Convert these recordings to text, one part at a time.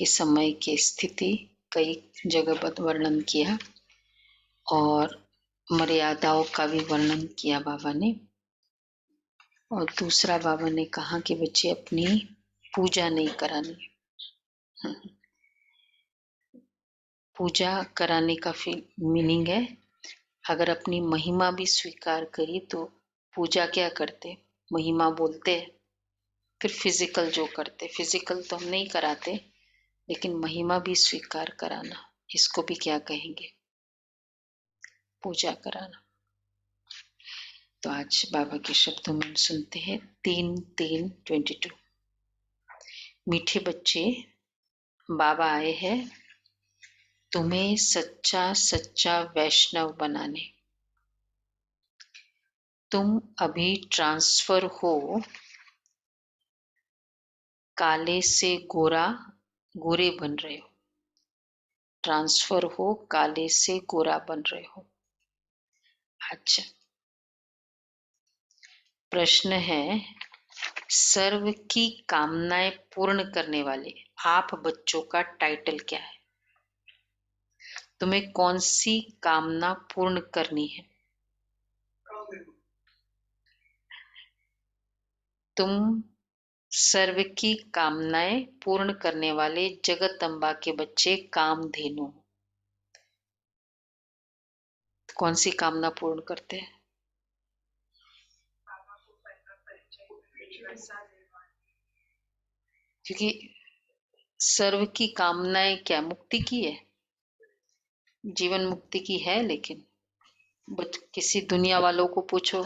के समय की स्थिति कई जगह वर्णन किया और मर्यादाओं का भी वर्णन किया बाबा ने। और दूसरा बाबा ने कहा कि बच्चे अपनी पूजा नहीं करानी। पूजा कराने का मीनिंग है, अगर अपनी महिमा भी स्वीकार करी तो पूजा क्या करते, महिमा बोलते हैं, फिर फिजिकल जो करते, फिजिकल तो हम नहीं कराते, लेकिन महिमा भी स्वीकार कराना, इसको भी क्या कहेंगे, पूजा कराना। तो आज बाबा के शब्दों में हम सुनते हैं 3-3-22। मीठे बच्चे, बाबा आए हैं तुम्हें सच्चा सच्चा वैष्णव बनाने। तुम अभी ट्रांसफर हो काले से गोरे बन रहे हो। ट्रांसफर हो काले से गोरा बन रहे हो। अच्छा, प्रश्न है, सर्व की कामनाएं पूर्ण करने वाले आप बच्चों का टाइटल क्या है? तुम्हें कौन सी कामना पूर्ण करनी है? तुम सर्व की कामनाएं पूर्ण करने वाले जगदम्बा के बच्चे कामधेनु। कौन सी कामना पूर्ण करते हैं? क्योंकि सर्व की कामनाएं क्या मुक्ति की है, जीवन मुक्ति की है, लेकिन किसी दुनिया वालों को पूछो,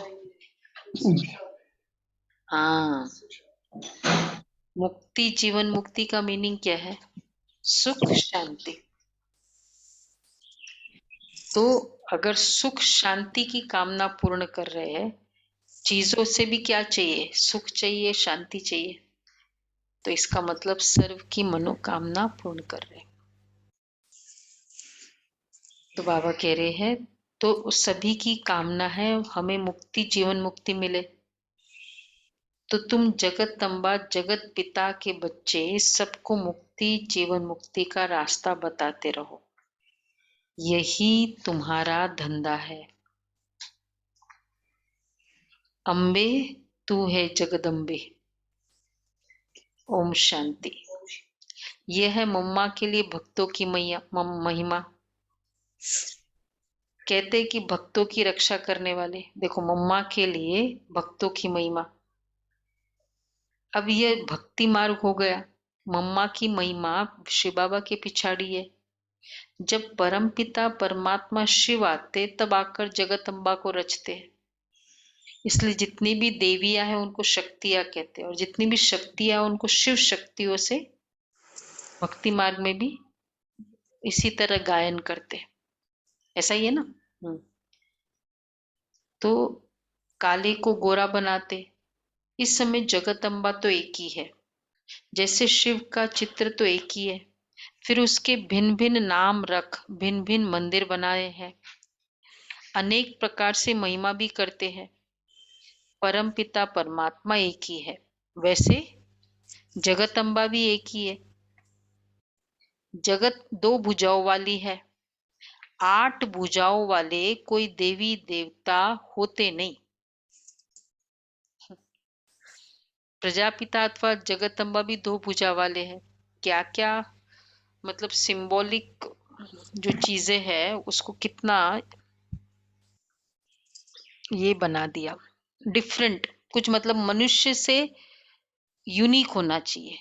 हाँ, मुक्ति, जीवन मुक्ति का मीनिंग क्या है? सुख शांति। तो अगर सुख शांति की कामना पूर्ण कर रहे हैं, चीजों से भी क्या चाहिए, सुख चाहिए, शांति चाहिए, तो इसका मतलब सर्व की मनोकामना पूर्ण कर रहे हैं। तो बाबा कह रहे हैं तो सभी की कामना है हमें मुक्ति, जीवन मुक्ति मिले। तो तुम जगदम्बा जगत पिता के बच्चे सबको मुक्ति, जीवन मुक्ति का रास्ता बताते रहो, यही तुम्हारा धंधा है। अम्बे तू है जगदम्बे। ओम शांति। यह है मम्मा के लिए भक्तों की महिमा। कहते कि भक्तों की रक्षा करने वाले, देखो मम्मा के लिए भक्तों की महिमा। अब ये भक्ति मार्ग हो गया, मम्मा की महिमा शिव बाबा के पिछाड़ी है। जब परम पिता परमात्मा शिव आते तब आकर जगदम्बा को रचते हैं। इसलिए जितनी भी देवियां हैं उनको शक्तियां कहते हैं, और जितनी भी शक्तियां उनको शिव शक्तियों से भक्ति मार्ग में भी इसी तरह गायन करते हैं। ऐसा ही है ना। तो काले को गोरा बनाते। इस समय जगदम्बा तो एक ही है, जैसे शिव का चित्र तो एक ही है, फिर उसके भिन्न भिन्न नाम रख भिन्न भिन्न मंदिर बनाए हैं, अनेक प्रकार से महिमा भी करते हैं। परम पिता परमात्मा एक ही है, वैसे जगदम्बा भी एक ही है। जगत दो भुजाओं वाली है, 8 भुजाओं वाले कोई देवी देवता होते नहीं। प्रजापिता अथवा जगदम्बा भी 2 भुजा वाले हैं। क्या क्या मतलब सिंबॉलिक जो चीजें हैं उसको कितना ये बना दिया, डिफरेंट कुछ, मतलब मनुष्य से यूनिक होना चाहिए,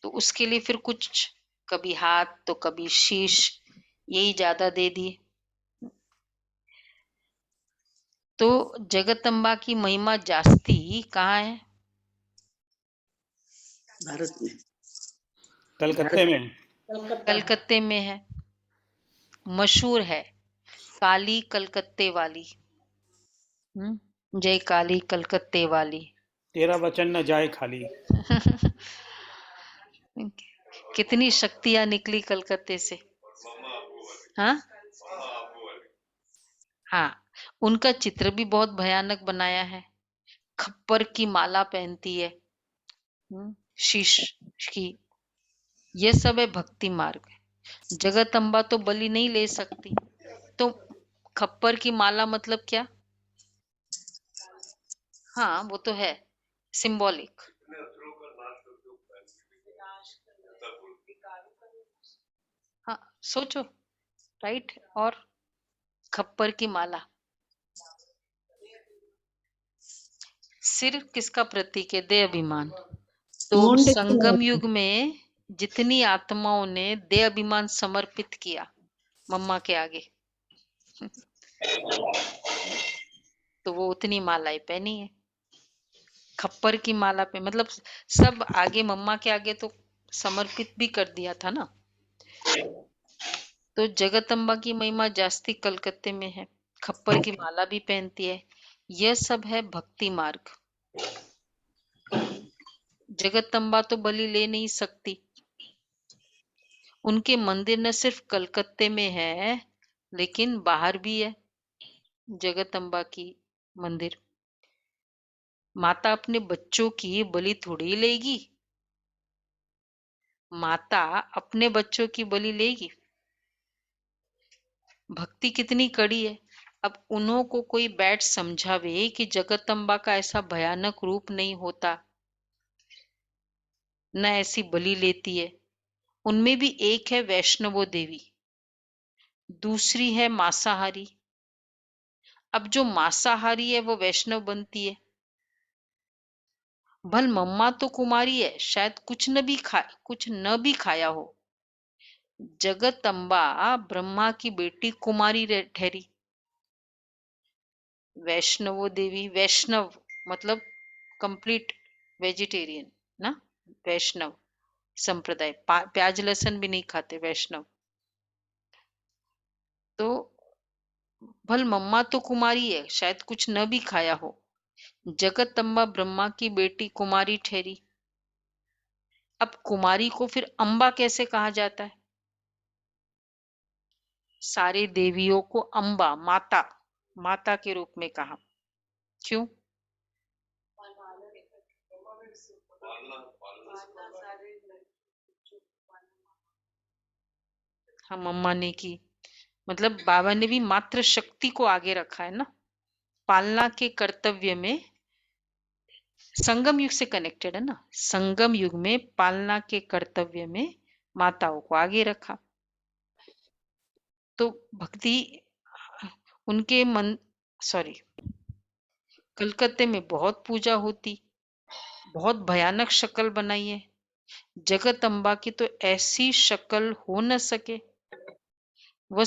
तो उसके लिए फिर कुछ कभी हाथ तो कभी शीश, यही ज्यादा दे दिए। तो जगदम्बा की महिमा जास्ती कहाँ है? भारत में, कलकत्ते में, कलकत्ते में है, मशहूर है, काली कलकत्ते वाली। जय काली कलकत्ते वाली। तेरा वचन न जाए खाली। कितनी शक्तियां निकली कलकत्ते से। हाँ हाँ, उनका चित्र भी बहुत भयानक बनाया है, खप्पर की माला पहनती है, शीश की, ये सब है भक्ति मार्ग। जगदम्बा तो बलि नहीं ले सकती, तो खप्पर की माला मतलब क्या? हाँ वो तो है, सिंबॉलिक। हाँ सोचो, राइट। और खप्पर की माला, सिर किसका प्रतीक है? दे अभिमान। तो मुंड की संगम माला। युग में जितनी आत्माओं ने दे अभिमान समर्पित किया मम्मा के आगे, तो वो उतनी मालाएं पहनी है। खप्पर की माला पे मतलब सब आगे, मम्मा के आगे तो समर्पित भी कर दिया था ना। तो जगदम्बा की महिमा जास्ती कलकत्ते में है, खप्पर की माला भी पहनती है। यह सब है भक्ति मार्ग। जगदम्बा तो बलि ले नहीं सकती, उनके मंदिर न सिर्फ कलकत्ते में है लेकिन बाहर भी है। जगदम्बा की मंदिर, माता अपने बच्चों की बलि थोड़ी लेगी, माता अपने बच्चों की बलि लेगी। भक्ति कितनी कड़ी है। अब उन्हों को कोई बैठ समझावे कि जगदम्बा का ऐसा भयानक रूप नहीं होता, न ऐसी बलि लेती है। उनमें भी एक है वैष्णवो देवी, दूसरी है मांसाहारी। अब जो मांसाहारी है वो वैष्णव बनती है। भल मम्मा तो कुमारी है, शायद कुछ न भी खाया हो। जगदम्बा ब्रह्मा की बेटी कुमारी ठहरी। वैष्णवो देवी, वैष्णव मतलब कंप्लीट वेजिटेरियन ना, वैष्णव संप्रदाय, प्याज लहसुन भी नहीं खाते वैष्णव। तो भल मम्मा तो कुमारी है, शायद कुछ न भी खाया हो। जगदम्बा ब्रह्मा की बेटी कुमारी ठहरी। अब कुमारी को फिर अम्बा कैसे कहा जाता है? सारे देवियों को अम्बा, माता, माता के रूप में कहा। क्यों? हम अम्मा ने की, मतलब बाबा ने भी मात्र शक्ति को आगे रखा है ना। पालना के कर्तव्य में, संगम युग से कनेक्टेड है ना, संगम युग में पालना के कर्तव्य में माताओं को आगे रखा। तो भक्ति उनके मन, सॉरी, कलकत्ते में बहुत पूजा होती, बहुत भयानक शक्ल बनाई है। जगदम्बा की तो ऐसी शक्ल हो न सके। वह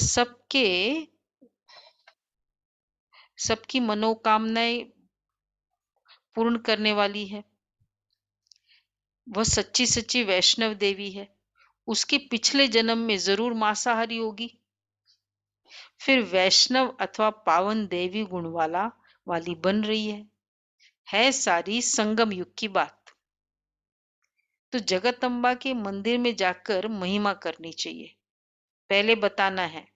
सबकी मनोकामनाएं पूर्ण करने वाली है। वह सच्ची सच्ची वैष्णव देवी है। उसके पिछले जन्म में जरूर मांसाहारी होगी, फिर वैष्णव अथवा पावन देवी गुण वाली बन रही है सारी संगम युग की बात। तो जगदम्बा के मंदिर में जाकर महिमा करनी चाहिए। पहले बताना है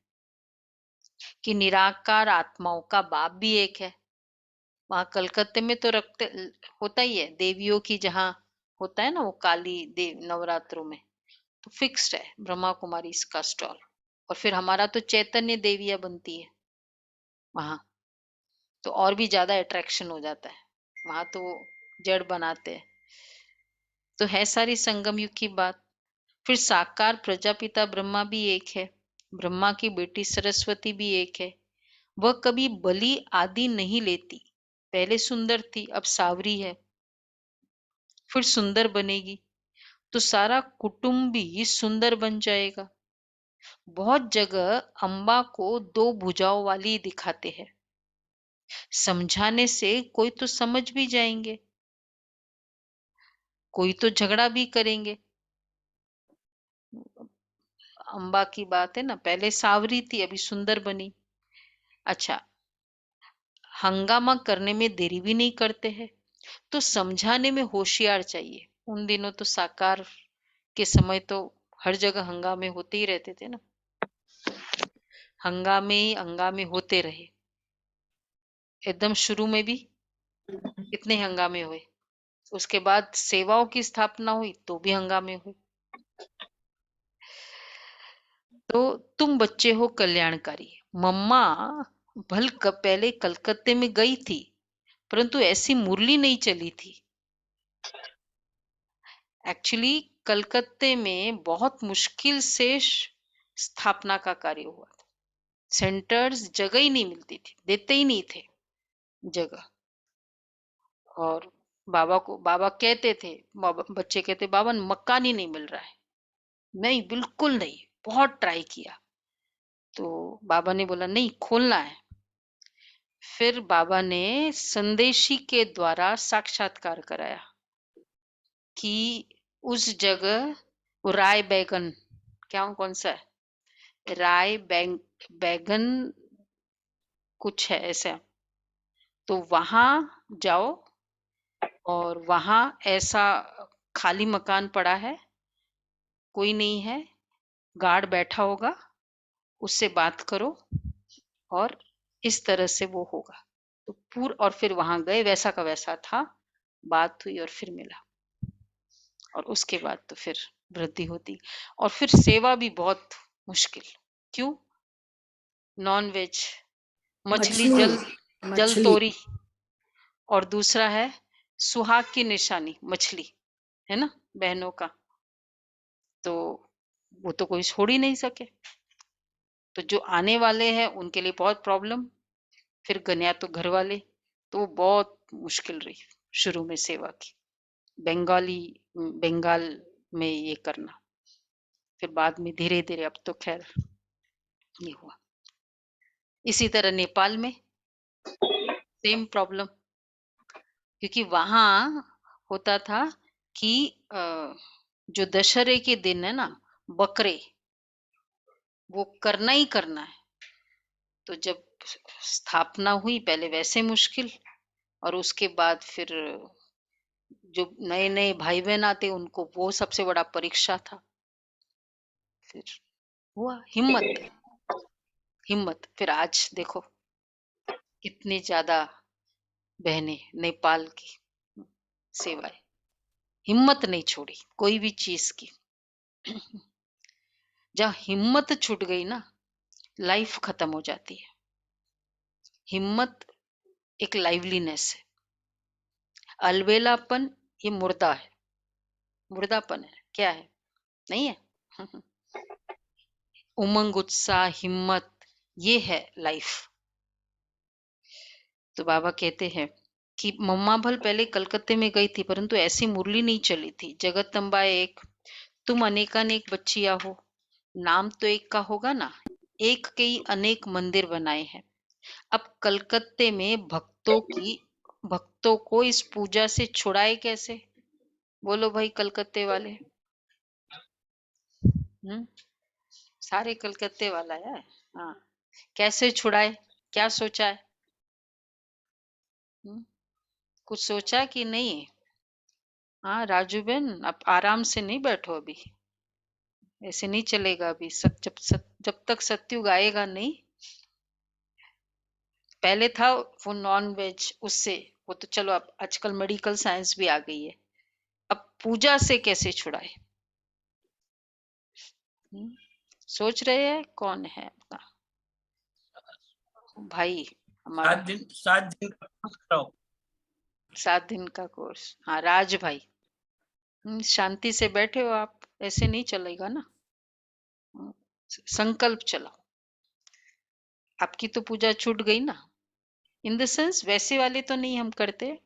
कि निराकार आत्माओं का बाप भी एक है। वहां कलकत्ते में तो रखते होता ही है, देवियों की जहाँ होता है ना वो काली देव नवरात्रों में, तो फिक्स्ड है ब्रह्मा कुमारी इसका स्टॉल। और फिर हमारा तो चैतन्य देवियां बनती है वहां, तो और भी ज्यादा अट्रैक्शन हो जाता है। वहां तो जड़ बनाते हैं। तो है सारी संगम युग की बात। फिर साकार प्रजापिता ब्रह्मा भी एक है, ब्रह्मा की बेटी सरस्वती भी एक है। वह कभी बलि आदि नहीं लेती। पहले सुंदर थी, अब सावरी है, फिर सुंदर बनेगी, तो सारा कुटुंब भी सुंदर बन जाएगा। बहुत जगह अम्बा को दो भुजाओं वाली दिखाते हैं, समझाने से कोई तो समझ भी जाएंगे, कोई तो झगड़ा भी करेंगे। अम्बा की बात है ना, पहले सावरी थी अभी सुंदर बनी। अच्छा, हंगामा करने में देरी भी नहीं करते हैं, तो समझाने में होशियार चाहिए। उन दिनों तो साकार के समय तो हर जगह हंगामे होते ही रहते थे ना, हंगामे ही हंगामे होते रहे। एकदम शुरू में भी इतने हंगामे हुए, उसके बाद सेवाओं की स्थापना हुई तो भी हंगामे हुए। तो तुम बच्चे हो कल्याणकारी। मम्मा पहले कलकत्ते में गई थी, परंतु ऐसी मुरली नहीं चली थी। एक्चुअली कलकत्ते में बहुत मुश्किल से स्थापना का कार्य हुआ था। सेंटर्स जगह ही नहीं मिलती थी, देते ही नहीं थे जगह। और बाबा कहते थे, बच्चे कहते बाबा मकान ही नहीं मिल रहा है। नहीं, बिल्कुल नहीं, बहुत ट्राई किया। तो बाबा ने बोला नहीं, खोलना है। फिर बाबा ने संदेशी के द्वारा साक्षात्कार कराया कि उस जगह वो राय बैगन, कौन सा है, बैगन कुछ है ऐसा, तो वहां जाओ और वहां ऐसा खाली मकान पड़ा है, कोई नहीं है, गार्ड बैठा होगा, उससे बात करो और इस तरह से वो होगा। तो और फिर वहां गए, वैसा का वैसा था, बात हुई और फिर मिला। और उसके बाद तो फिर वृद्धि होती। और फिर सेवा भी बहुत मुश्किल। क्यों? नॉन वेज, मछली, मछली जल मछली तोरी, और दूसरा है सुहाग की निशानी मछली, है ना, बहनों का। तो वो तो कोई छोड़ ही नहीं सके। तो जो आने वाले हैं उनके लिए बहुत प्रॉब्लम। फिर गन्या तो घर वाले, तो वो बहुत मुश्किल रही शुरू में सेवा की। बंगाल में ये करना, फिर बाद में धीरे धीरे, अब तो खैर ये हुआ। इसी तरह नेपाल में सेम प्रॉब्लम, क्योंकि वहां होता था कि जो दशहरे के दिन है ना, बकरे, वो करना ही करना है। तो जब स्थापना हुई, पहले वैसे मुश्किल, और उसके बाद फिर जो नए नए भाई बहन आते उनको वो सबसे बड़ा परीक्षा था। फिर हुआ हिम्मत। फिर आज देखो कितनी ज्यादा बहनें नेपाल की सेवाएं, हिम्मत नहीं छोड़ी कोई भी चीज की। जहाँ हिम्मत छूट गई ना, लाइफ खत्म हो जाती है। हिम्मत एक लाइवलीनेस है। अलवेलापन ये मुर्दा है, मुर्दापन है, क्या है, नहीं है। उमंग, उत्साह, हिम्मत, ये है लाइफ। तो बाबा कहते हैं कि मम्मा भल पहले कलकत्ते में गई थी, परंतु ऐसी मुरली नहीं चली थी। जगतम्बा एक, तुम अनेकानेक बच्चियां हो, नाम तो एक का होगा ना, एक के ही अनेक मंदिर बनाए हैं। अब कलकत्ते में भक्तों को इस पूजा से छुड़ाए कैसे? बोलो भाई कलकत्ते वाले। सारे कलकत्ते वाला है। हाँ, कैसे छुड़ाए, क्या सोचा है? कुछ सोचा कि नहीं? हाँ राजू बहन, आप आराम से नहीं बैठो अभी, ऐसे नहीं चलेगा अभी। जब तक सत्युग आएगा नहीं। पहले था वो नॉन वेज, उससे वो तो चलो, अब आजकल मेडिकल साइंस भी आ गई है। अब पूजा से कैसे छुड़ाए? सोच रहे हैं कौन है अपना भाई हमारा? 7 दिन का कोर्स कराओ। 7 दिन का कोर्स, हाँ राज भाई। शांति से बैठे हो आप, ऐसे नहीं चलेगा ना। संकल्प चलाओ। आपकी तो पूजा छूट गई ना, इन द सेंस वैसे वाले तो नहीं हम करते।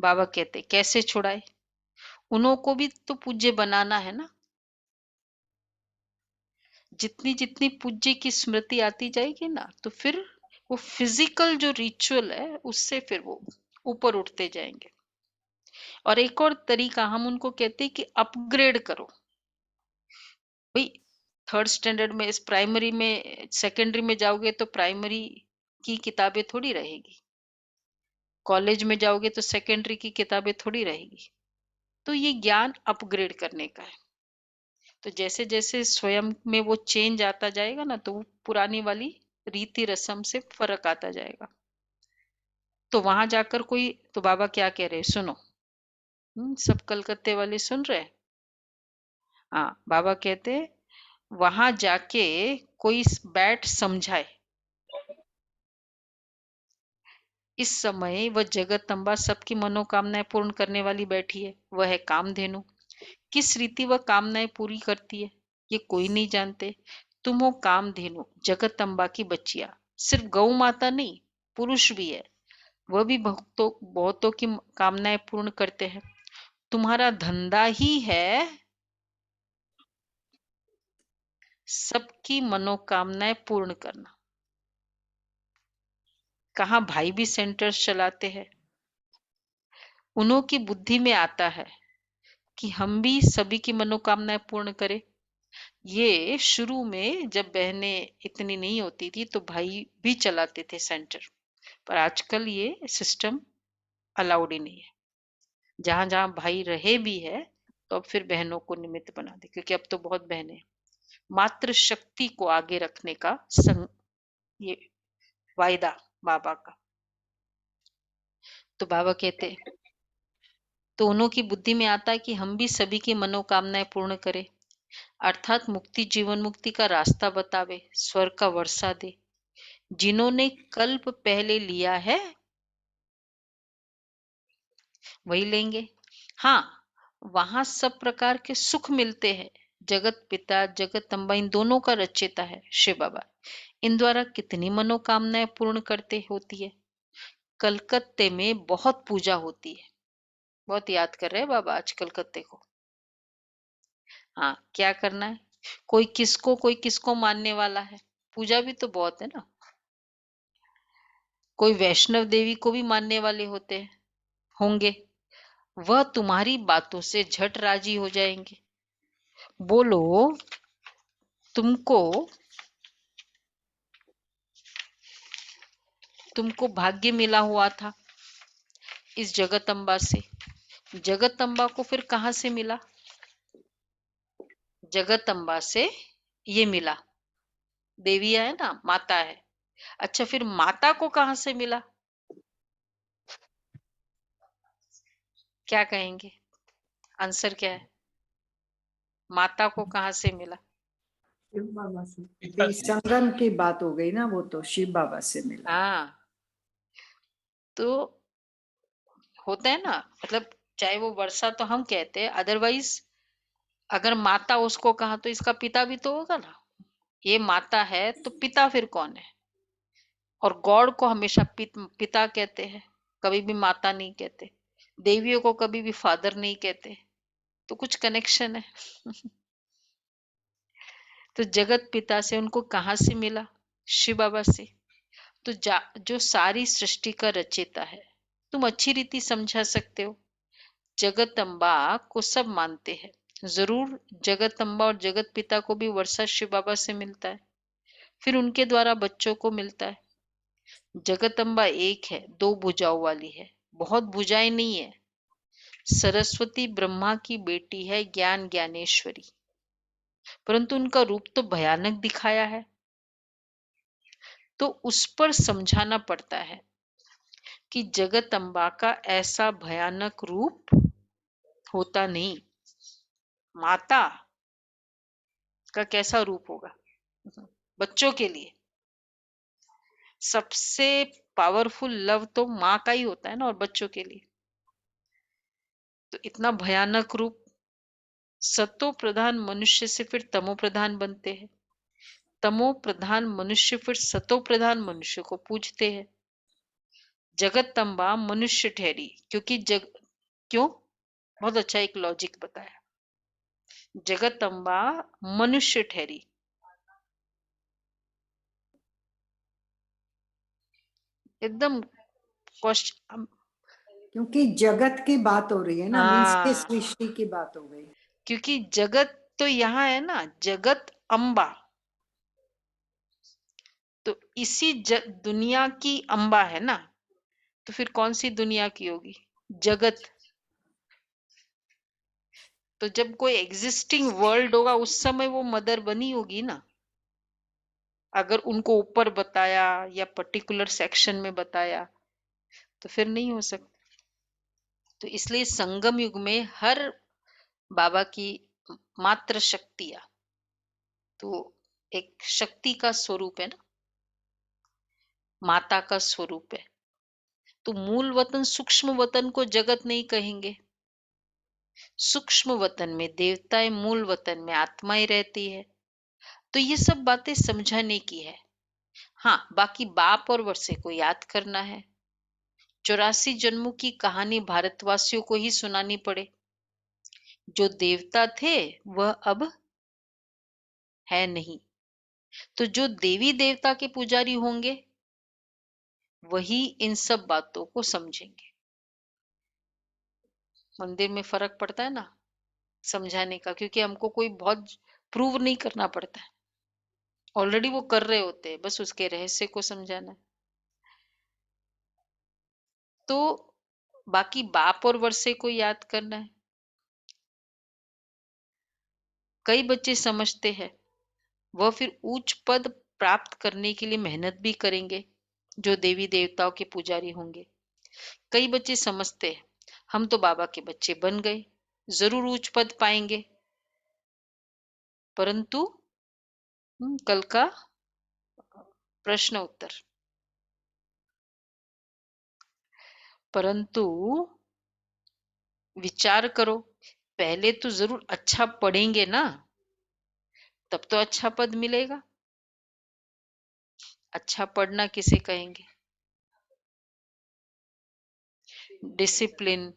बाबा कहते कैसे छुड़ाए, उन्हों को भी तो पूज्य बनाना है ना। जितनी जितनी पूज्य की स्मृति आती जाएगी ना, तो फिर वो फिजिकल जो रिचुअल है उससे फिर वो ऊपर उठते जाएंगे। और एक और तरीका हम उनको कहते हैं कि अपग्रेड करो। भाई 3rd स्टैंडर्ड में, इस प्राइमरी में, सेकेंडरी में जाओगे तो प्राइमरी की किताबें थोड़ी रहेगी, कॉलेज में जाओगे तो सेकेंडरी की किताबें थोड़ी रहेगी। तो ये ज्ञान अपग्रेड करने का है। तो जैसे जैसे स्वयं में वो चेंज आता जाएगा ना, तो वो पुरानी वाली रीति रस्म से फर्क आता जाएगा। तो वहां जाकर कोई, तो बाबा क्या कह रहे हैं सुनो। सब कलकत्ते वाले सुन रहे हैं। हाँ, बाबा कहते वहां जाके कोई बैठ समझाए। इस समय वह जगदम्बा सबकी मनोकामनाएं पूर्ण करने वाली बैठी है। वह है कामधेनु। किस रीति वह कामनाएं पूरी करती है ये कोई नहीं जानते। तुम हो कामधेनु, जगदम्बा की बच्चिया। सिर्फ गौ माता नहीं, पुरुष भी है, वह भी बहुतों की कामनाएं पूर्ण करते हैं। तुम्हारा धंधा ही है सबकी मनोकामनाएं पूर्ण करना। कहाँ भाई भी सेंटर्स चलाते हैं। उन्हों की बुद्धि में आता है कि हम भी सभी की मनोकामनाएं पूर्ण करें। ये शुरू में जब बहनें इतनी नहीं होती थी तो भाई भी चलाते थे सेंटर, पर आजकल ये सिस्टम अलाउड ही नहीं है। जहां जहां भाई रहे भी है तो अब फिर बहनों को निमित्त बना दे, क्योंकि अब तो बहुत बहनें मातृ शक्ति को आगे रखने का ये वायदा बाबा का। तो बाबा कहते तो उन्हों की बुद्धि में आता है कि हम भी सभी की मनोकामनाएं पूर्ण करें, अर्थात मुक्ति जीवन मुक्ति का रास्ता बतावे, स्वर्ग का वर्षा दे। जिन्होंने कल्प पहले लिया है वही लेंगे। हाँ, वहां सब प्रकार के सुख मिलते हैं। जगत पिता जगत अम्बा इन दोनों का रचयिता है शिव बाबा। इन द्वारा कितनी मनोकामनाएं पूर्ण करते होती है। कलकत्ते में बहुत पूजा होती है। बहुत याद कर रहे हैं बाबा आज कलकत्ते को। हाँ, क्या करना है, कोई किसको मानने वाला है। पूजा भी तो बहुत है ना। कोई वैष्णव देवी को भी मानने वाले होते हैं होंगे। वह तुम्हारी बातों से झट राजी हो जाएंगे। बोलो, तुमको तुमको भाग्य मिला हुआ था इस जगतम्बा से। जगतम्बा को फिर कहां से मिला। जगतम्बा से ये मिला, देवी है ना, माता है। अच्छा, फिर माता को कहां से मिला, क्या कहेंगे, आंसर क्या है। माता को कहां से मिला। शिव बाबा से। अभी संगम की बात हो गई ना, वो तो शिव बाबा से मिला। हाँ, तो होता है ना, मतलब चाहे वो वर्षा तो हम कहते हैं, अदरवाइज अगर माता उसको कहा तो इसका पिता भी तो होगा ना। ये माता है तो पिता फिर कौन है। और गॉड को हमेशा पिता कहते हैं, कभी भी माता नहीं कहते। देवियों को कभी भी फादर नहीं कहते। तो कुछ कनेक्शन है। तो जगत पिता से उनको कहां से मिला, शिव बाबा से। तो जो सारी सृष्टि का रचयिता है, तुम अच्छी रीति समझा सकते हो। जगतम्बा को सब मानते हैं। जरूर जगतम्बा और जगत पिता को भी वर्षा शिव बाबा से मिलता है, फिर उनके द्वारा बच्चों को मिलता है। जगतम्बा एक है, दो भुजाओं वाली है, बहुत भुजाएं नहीं है। सरस्वती ब्रह्मा की बेटी है, ज्ञान ज्ञानेश्वरी, परंतु उनका रूप तो भयानक दिखाया है। तो उस पर समझाना पड़ता है कि जगतम्बा का ऐसा भयानक रूप होता नहीं। माता का कैसा रूप होगा बच्चों के लिए। सबसे पावरफुल लव तो माँ का ही होता है ना, और बच्चों के लिए। तो इतना भयानक रूप। सतो प्रधान मनुष्य से फिर तमो प्रधान बनते हैं। तमो प्रधान मनुष्य फिर सतो प्रधान मनुष्य को पूजते हैं। जगतम्बा मनुष्य ठहरी क्योंकि क्यों, बहुत अच्छा एक लॉजिक बताया। जगतम्बा मनुष्य ठहरी, एकदम क्वेश्चन। क्योंकि जगत की बात हो रही है ना, मीन्स के हाँ, सृष्टि की बात हो गई। क्योंकि जगत तो यहाँ है ना, जगत अम्बा। तो इसी दुनिया की अम्बा है ना, तो फिर कौन सी दुनिया की होगी, जगत। तो जब कोई एग्जिस्टिंग वर्ल्ड होगा उस समय वो मदर बनी होगी ना। अगर उनको ऊपर बताया या पर्टिकुलर सेक्शन में बताया तो फिर नहीं हो सकता। तो इसलिए संगम युग में हर बाबा की मात्र शक्तियां तो एक शक्ति का स्वरूप है ना, माता का स्वरूप है। तो मूल वतन सूक्ष्म वतन को जगत नहीं कहेंगे। सूक्ष्म वतन में देवताएं, मूल वतन में आत्माएं रहती है। तो ये सब बातें समझाने की है। हाँ, बाकी बाप और वर्षे को याद करना है। 84 जन्मों की कहानी भारतवासियों को ही सुनानी पड़े। जो देवता थे वह अब है नहीं, तो जो देवी देवता के पुजारी होंगे वही इन सब बातों को समझेंगे। मंदिर में फर्क पड़ता है ना समझाने का, क्योंकि हमको कोई बहुत प्रूव नहीं करना पड़ता है, ऑलरेडी वो कर रहे होते हैं, बस उसके रहस्य को समझाना है। तो बाकी बाप और वर्षे को याद करना है। कई बच्चे समझते हैं वह फिर उच्च पद प्राप्त करने के लिए मेहनत भी करेंगे जो देवी देवताओं के पुजारी होंगे। कई बच्चे समझते हैं हम तो बाबा के बच्चे बन गए, जरूर उच्च पद पाएंगे। परंतु कल का प्रश्न उत्तर, परंतु विचार करो, पहले तो जरूर अच्छा पढ़ेंगे ना, तब तो अच्छा पद मिलेगा। अच्छा पढ़ना किसे कहेंगे? डिसिप्लिन।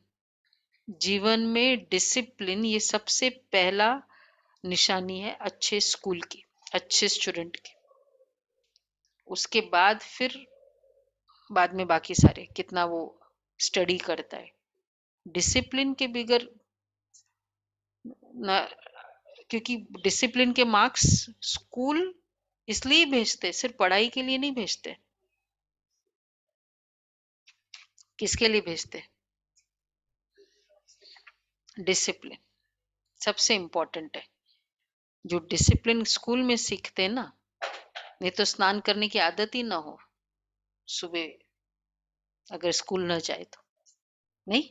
जीवन में डिसिप्लिन ये सबसे पहला निशानी है अच्छे स्कूल की, अच्छे स्टूडेंट की। उसके बाद फिर बाद में बाकी सारे, कितना वो स्टडी करता है। डिसिप्लिन के बिगर ना, क्योंकि डिसिप्लिन के मार्क्स स्कूल इसलिए भेजते, सिर्फ पढ़ाई के लिए नहीं भेजते। किसके लिए भेजते? डिसिप्लिन सबसे इंपॉर्टेंट है। जो डिसिप्लिन स्कूल में सीखते हैं ना, नहीं तो स्नान करने की आदत ही ना हो सुबह, अगर स्कूल न जाए तो नहीं।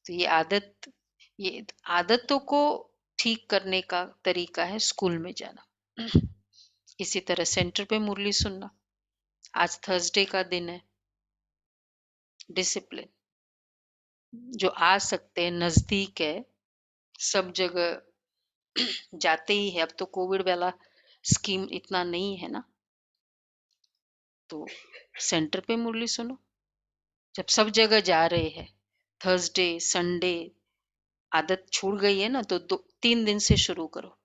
तो ये आदतों को ठीक करने का तरीका है स्कूल में जाना। इसी तरह सेंटर पे मुरली सुनना। आज थर्सडे का दिन है। डिसिप्लिन जो आ सकते हैं, नजदीक है, सब जगह जाते ही है। अब तो कोविड वाला स्कीम इतना नहीं है ना, तो सेंटर पे मुरली सुनो। जब सब जगह जा रहे हैं, थर्सडे संडे आदत छूट गई है ना, तो 3 दिन से शुरू करो।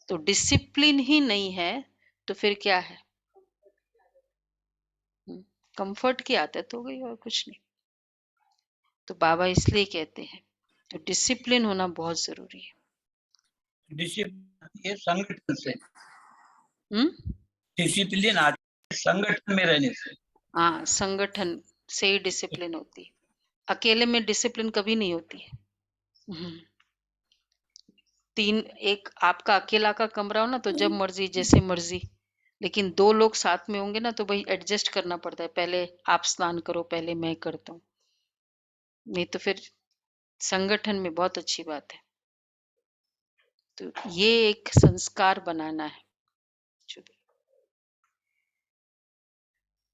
तो डिसिप्लिन ही नहीं है तो फिर क्या है? कंफर्ट की आदत हो गई और कुछ नहीं। तो बाबा इसलिए कहते हैं तो डिसिप्लिन होना बहुत जरूरी है। डिसिप्लिन ये संगठन से, हम्म डिसिप्लिन आती है संगठन में रहने से। हाँ, संगठन से ही डिसिप्लिन होती है, अकेले में डिसिप्लिन कभी नहीं होती है। एक आपका अकेला का कमरा हो ना, तो जब मर्जी जैसे मर्जी, लेकिन 2 लोग साथ में होंगे ना, तो भाई एडजस्ट करना पड़ता है। पहले आप स्नान करो, पहले मैं करता हूँ, नहीं तो फिर संगठन में बहुत अच्छी बात है। तो ये एक संस्कार बनाना है।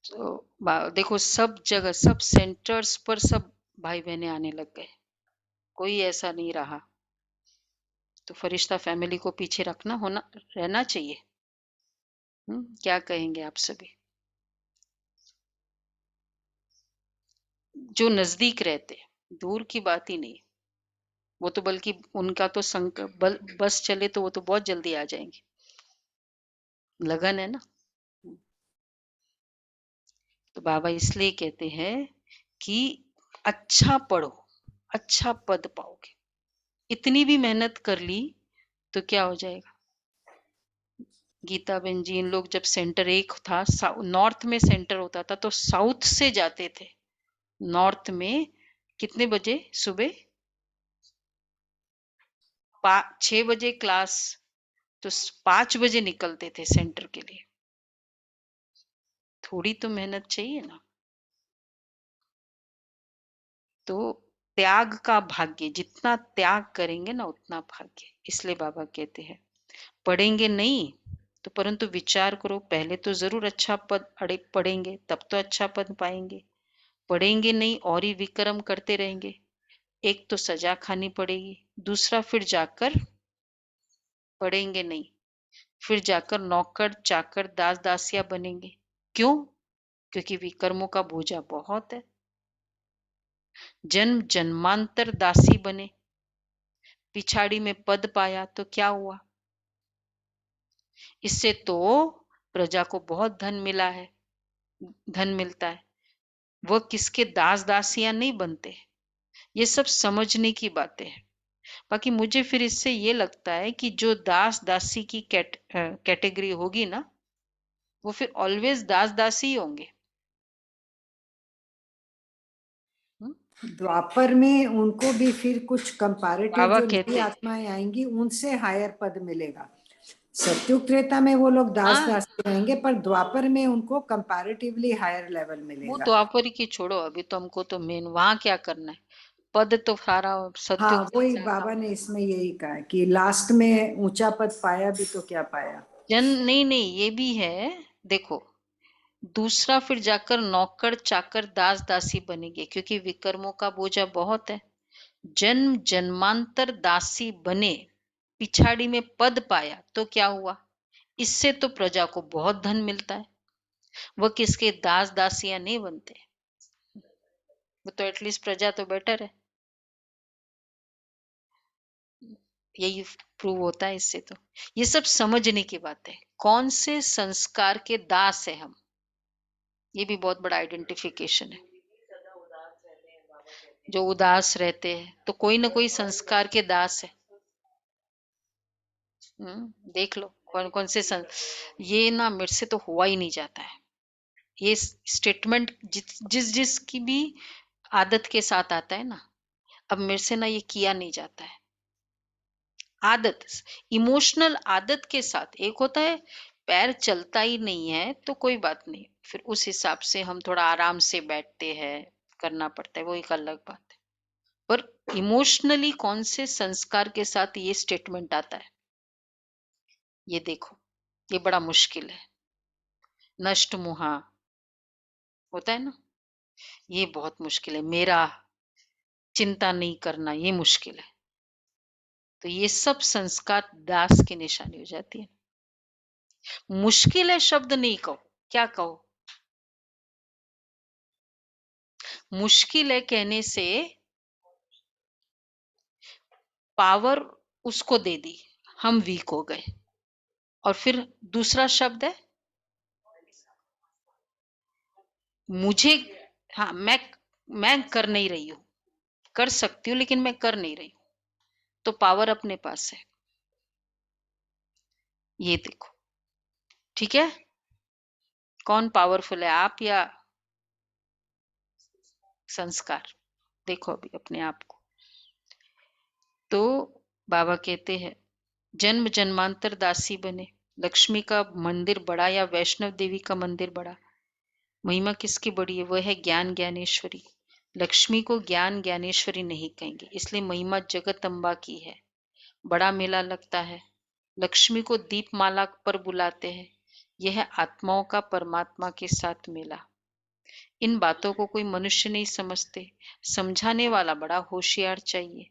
तो देखो सब जगह, सब सेंटर्स पर सब भाई बहने आने लग गए, कोई ऐसा नहीं रहा। तो फरिश्ता फैमिली को पीछे रहना चाहिए। क्या कहेंगे आप सभी जो नजदीक रहते? दूर की बात ही नहीं, वो तो बल्कि उनका तो बस चले तो वो तो बहुत जल्दी आ जाएंगे, लगन है ना। तो बाबा इसलिए कहते हैं कि अच्छा पढ़ो, अच्छा पद पाओगे। इतनी भी मेहनत कर ली तो क्या हो जाएगा? गीता बहन जी, इन लोग जब सेंटर एक था, नॉर्थ में सेंटर होता था, तो साउथ से जाते थे नॉर्थ में। कितने बजे? सुबह 6 बजे क्लास, तो 5 बजे निकलते थे सेंटर के लिए। थोड़ी तो मेहनत चाहिए ना। तो त्याग का भाग्य, जितना त्याग करेंगे ना उतना भाग्य। इसलिए बाबा कहते हैं पढ़ेंगे नहीं तो परंतु विचार करो, पहले तो जरूर अच्छा पद पढ़ेंगे तब तो अच्छा पद पाएंगे। पढ़ेंगे नहीं और ही विक्रम करते रहेंगे, एक तो सजा खानी पड़ेगी, दूसरा फिर जाकर पढ़ेंगे नहीं, फिर जाकर नौकर चाकर दास दासिया बनेंगे। क्यों? क्योंकि विकर्मों का बोझा बहुत है। जन्म जन्मांतर दासी बने, पिछाड़ी में पद पाया तो क्या हुआ? इससे तो प्रजा को बहुत धन मिला है, धन मिलता है, वह किसके दास दासियां नहीं बनते। ये सब समझने की बातें हैं। बाकी मुझे फिर इससे ये लगता है कि जो दास दासी की कैटेगरी होगी ना, वो फिर ऑलवेज दास दासी ही होंगे। द्वापर में उनको भी फिर कुछ कंपैरेटिव बाबा जो नई कहते आत्माएं आएंगी उनसे हायर पद मिलेगा। सत्युग त्रेता में वो लोग दास हाँ, दासी रहेंगे, पर द्वापर में उनको कंपैरेटिवली हायर लेवल वो मिलेगा। द्वापर की छोड़ो, अभी तो हमको तो मेन वहां क्या करना है, पद तो सारा हाँ, सत्युग वही बाबा ने इसमें यही कहा है कि लास्ट में ऊंचा पद पाया भी तो क्या पाया। नहीं नहीं, ये भी है। देखो, दूसरा फिर जाकर नौकर चाकर दास दासी बनेंगे, क्योंकि विकर्मों का बोझा बहुत है। जन्म जन्मांतर दासी बने, पिछाड़ी में पद पाया तो क्या हुआ? इससे तो प्रजा को बहुत धन मिलता है, वह किसके दास दासियां नहीं बनते, वो तो एटलीस्ट प्रजा तो बेटर है। यही प्रूव होता है इससे। तो ये सब समझने की बात है, कौन से संस्कार के दास है हम, ये भी बहुत बड़ा आइडेंटिफिकेशन है। जो उदास रहते हैं तो कोई ना कोई संस्कार के दास है। देख लो कौन कौन से ये ना मेरे से तो हुआ ही नहीं जाता है ये स्टेटमेंट, जिस जिस की भी आदत के साथ आता है ना, अब मेरे से ना ये किया नहीं जाता है। आदत, इमोशनल आदत के साथ। एक होता है पैर चलता ही नहीं है तो कोई बात नहीं, फिर उस हिसाब से हम थोड़ा आराम से बैठते हैं, करना पड़ता है, वो एक अलग बात है। पर इमोशनली कौन से संस्कार के साथ ये स्टेटमेंट आता है, ये देखो, ये बड़ा मुश्किल है। नष्ट मुहा होता है ना, ये बहुत मुश्किल है। मेरा चिंता नहीं करना, ये मुश्किल है। तो ये सब संस्कार दास की निशानी हो जाती है। मुश्किल है शब्द नहीं कहो, क्या कहो? मुश्किल है कहने से पावर उसको दे दी, हम वीक हो गए। और फिर दूसरा शब्द है मुझे, हाँ मैं कर नहीं रही हूं, कर सकती हूँ लेकिन मैं कर नहीं रही हूं, तो पावर अपने पास है। ये देखो, ठीक है, कौन पावरफुल है, आप या संस्कार? देखो अभी अपने आप को। तो बाबा कहते हैं जन्म जन्मांतर दासी बने, लक्ष्मी का मंदिर बड़ा या वैष्णव देवी का मंदिर बड़ा, महिमा किसकी बड़ी है? वह है ज्ञान ज्ञानेश्वरी। लक्ष्मी को ज्ञान ज्ञानेश्वरी नहीं कहेंगे, इसलिए महिमा जगत अम्बा की है। बड़ा मेला लगता है, लक्ष्मी को दीपमाला पर बुलाते हैं, यह आत्माओं का परमात्मा के साथ मेला। इन बातों को कोई मनुष्य नहीं समझते, समझाने वाला बड़ा होशियार चाहिए,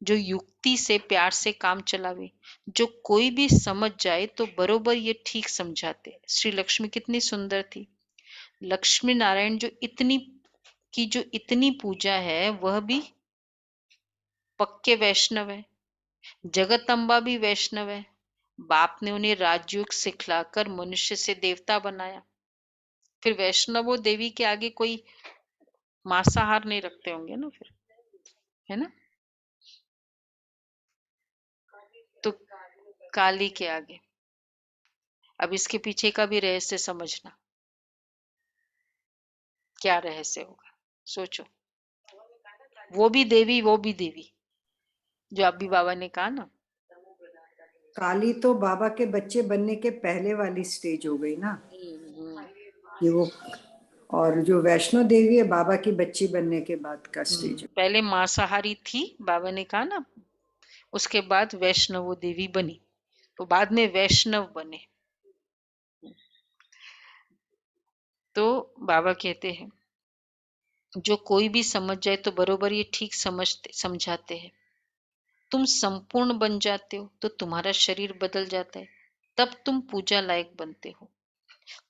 जो युक्ति से प्यार से काम चलावे। जो कोई भी समझ जाए तो बरोबर ये ठीक समझाते। श्री लक्ष्मी कितनी सुंदर थी। लक्ष्मी नारायण जो इतनी पूजा है, वह भी पक्के वैष्णव है। जगतअंबा भी वैष्णव है। बाप ने उन्हें राजयोग सिखलाकर मनुष्य से देवता बनाया। फिर वैष्णवों देवी के आगे कोई मांसाहार नहीं रखते होंगे ना फिर, है ना? तो काली के आगे, अब इसके पीछे का भी रहस्य समझना, क्या रहस्य होगा सोचो। वो भी देवी जो अभी बाबा ने कहा ना। काली तो बाबा के बच्चे बनने के पहले वाली स्टेज हो गई ना, हम्म, कि वो और जो वैष्णो देवी है बाबा की बच्ची बनने के बाद का स्टेज। पहले मांसाहारी थी, बाबा ने कहा ना, उसके बाद वैष्णव देवी बनी, तो बाद में वैष्णव बने। तो बाबा कहते हैं जो कोई भी समझ जाए तो बरोबर ये ठीक समझाते हैं। तुम संपूर्ण बन जाते हो तो तुम्हारा शरीर बदल जाता है, तब तुम पूजा लायक बनते हो।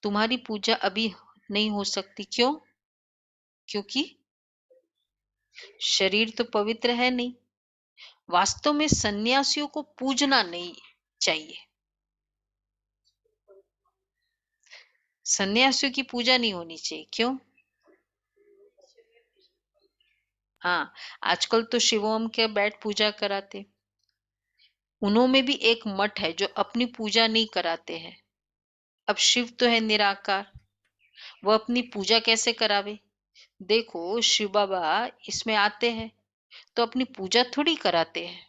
तुम्हारी पूजा अभी नहीं हो सकती, क्यों? क्योंकि शरीर तो पवित्र है नहीं। वास्तव में सन्यासियों को पूजना नहीं चाहिए, सन्यासियों की पूजा नहीं होनी चाहिए। क्यों? हाँ, आजकल तो शिवोम के बैठ पूजा कराते, उनमें भी एक मठ है जो अपनी पूजा नहीं कराते हैं। अब शिव तो है निराकार, वो अपनी पूजा कैसे करावे? देखो शिव बाबा इसमें आते हैं तो अपनी पूजा थोड़ी कराते हैं।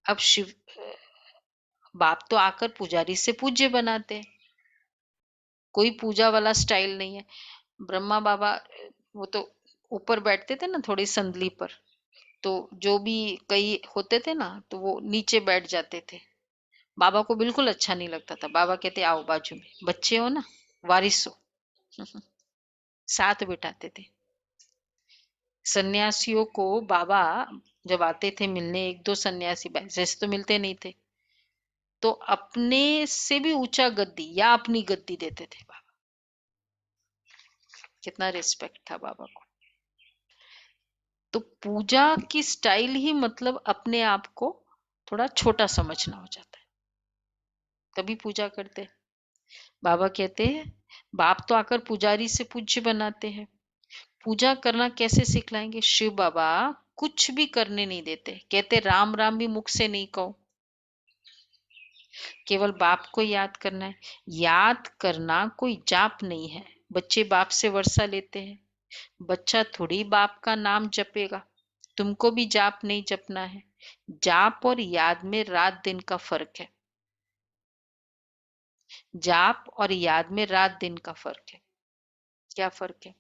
अब शिव बाप तो आकर पुजारी से पूज्य बनाते हैं, कोई पूजा वाला स्टाइल नहीं है। ब्रह्मा बाबा वो तो ऊपर बैठते थे ना, थोड़ी संदली पर, तो जो भी कई होते थे ना तो वो नीचे बैठ जाते थे। बाबा को बिल्कुल अच्छा नहीं लगता था। बाबा कहते आओ बाजू में, बच्चे हो ना, वारिस हो। साथ बिठाते थे। सन्यासियों को बाबा जब आते थे मिलने, एक दो सन्यासी जैसे तो मिलते नहीं थे, तो अपने से भी ऊंचा गद्दी या अपनी गद्दी देते थे बाबा। कितना रिस्पेक्ट था बाबा को। तो पूजा की स्टाइल ही मतलब अपने आप को थोड़ा छोटा समझना हो जाता है, तभी पूजा करते हैं। बाबा कहते हैं बाप तो आकर पुजारी से पूज्य बनाते हैं। पूजा करना कैसे सिखलाएंगे? शिव बाबा कुछ भी करने नहीं देते, कहते राम राम भी मुख से नहीं कहो, केवल बाप को याद करना है। याद करना कोई जाप नहीं है। बच्चे बाप से वर्षा लेते हैं, बच्चा थोड़ी बाप का नाम जपेगा। तुमको भी जाप नहीं जपना है। जाप और याद में रात दिन का फर्क है। जाप और याद में रात दिन का फर्क है। क्या फर्क है?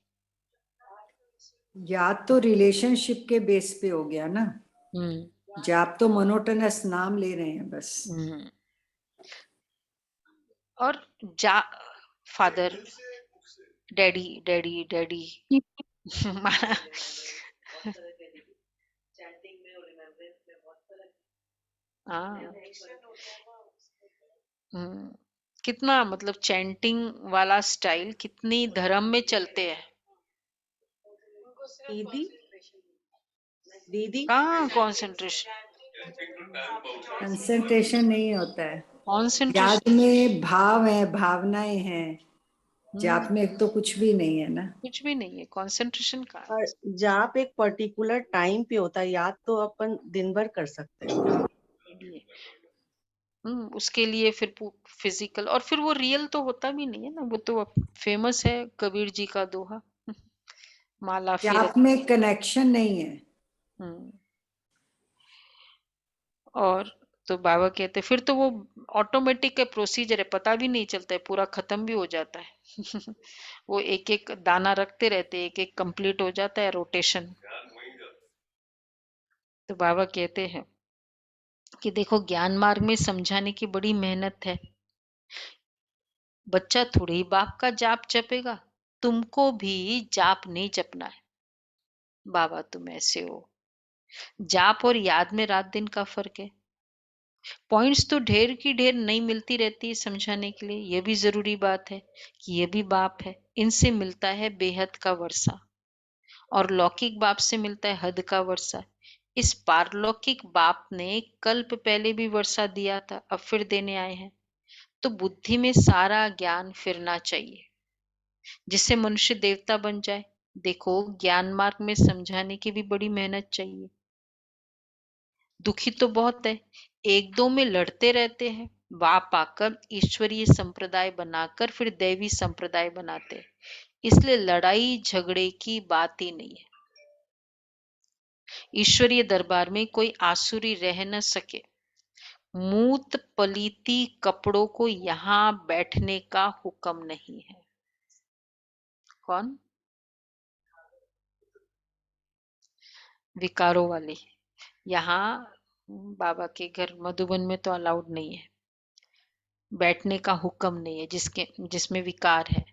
याद तो रिलेशनशिप के बेस पे हो गया ना, हम्म जाप तो मोनोटोनस नाम ले रहे हैं बस। हम्म। और जा फादर, डैडी डैडी डैडी। हाँ। कितना मतलब चैंटिंग वाला स्टाइल कितनी धर्म में चलते हैं। दीदी दीदी कहाँ कंसंट्रेशन? कंसंट्रेशन नहीं होता है, याद कंसंट्रेशन में भाव है, भावनाएं हैं, जाप में तो कुछ भी नहीं है ना। कुछ भी नहीं है, कंसंट्रेशन का। और जाप एक पर्टिकुलर टाइम पे होता है, याद तो अपन दिन भर कर सकते हैं। उसके लिए फिर फिजिकल, और फिर वो रियल तो होता भी नहीं है ना। वो तो फेमस है कबीर जी का दोहा, माला फिर। जाप में कनेक्शन नहीं है। हम्म। और तो बाबा कहते फिर तो वो ऑटोमेटिक है, प्रोसीजर है, पता भी नहीं चलता है, पूरा खत्म भी हो जाता है। वो एक एक दाना रखते रहते, एक एक कंप्लीट हो जाता है रोटेशन। तो बाबा कहते हैं कि देखो ज्ञान मार्ग में समझाने की बड़ी मेहनत है। बच्चा थोड़ी ही बाप का जाप जपेगा, तुमको भी जाप नहीं जपना है। बाबा तुम ऐसे हो। जाप और याद में रात दिन का फर्क है। पॉइंट्स तो ढेर की ढेर नहीं मिलती रहती है समझाने के लिए। यह भी जरूरी बात है कि ये भी बाप है, इनसे मिलता है बेहद का वर्षा, और लौकिक बाप से मिलता है हद का वर्षा। इस पारलौकिक बाप ने कल्प पहले भी वर्षा दिया था, अब फिर देने आए हैं। तो बुद्धि में सारा ज्ञान फिरना चाहिए, जिससे मनुष्य देवता बन जाए। देखो ज्ञान मार्ग में समझाने की भी बड़ी मेहनत चाहिए। दुखी तो बहुत है, एक दो में लड़ते रहते हैं, बाप आकर ईश्वरीय संप्रदाय बनाकर फिर दैवी संप्रदाय बनाते हैं। इसलिए लड़ाई झगड़े की बात ही नहीं है। ईश्वरीय दरबार में कोई आसुरी रह न सके। मूत पलीती कपड़ों को यहाँ बैठने का हुक्म नहीं है। कौन? विकारों वाली। यहाँ बाबा के घर मधुबन में तो अलाउड नहीं है, बैठने का हुक्म नहीं है जिसमें विकार है।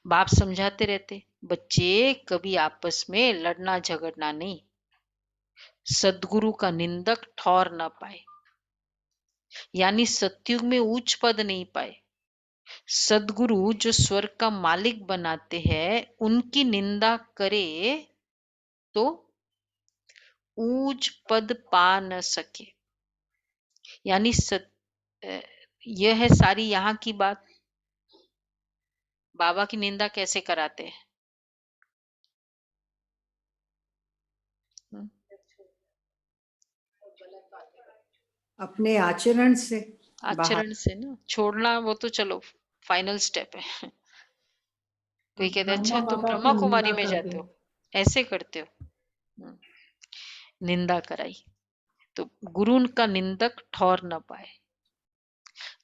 बाप समझाते रहते, बच्चे कभी आपस में लड़ना झगड़ना नहीं, सदगुरु का निंदक ठौर न पाए, यानी सतयुग में उच्च पद नहीं पाए। सदगुरु जो स्वर्ग का मालिक बनाते हैं, उनकी निंदा करे तो ऊंच पद पा न सके। यानी यह है सारी यहाँ की बात। बाबा की निंदा कैसे कराते हैं? अपने आचरण से आचरण से ना छोड़ना, वो तो चलो फाइनल स्टेप है। कोई कहते हैं अच्छा तुम ब्रह्मा कुमारी में जाते हो, ऐसे करते हो, निंदा कराई तो गुरु का निंदक ठौर न पाए।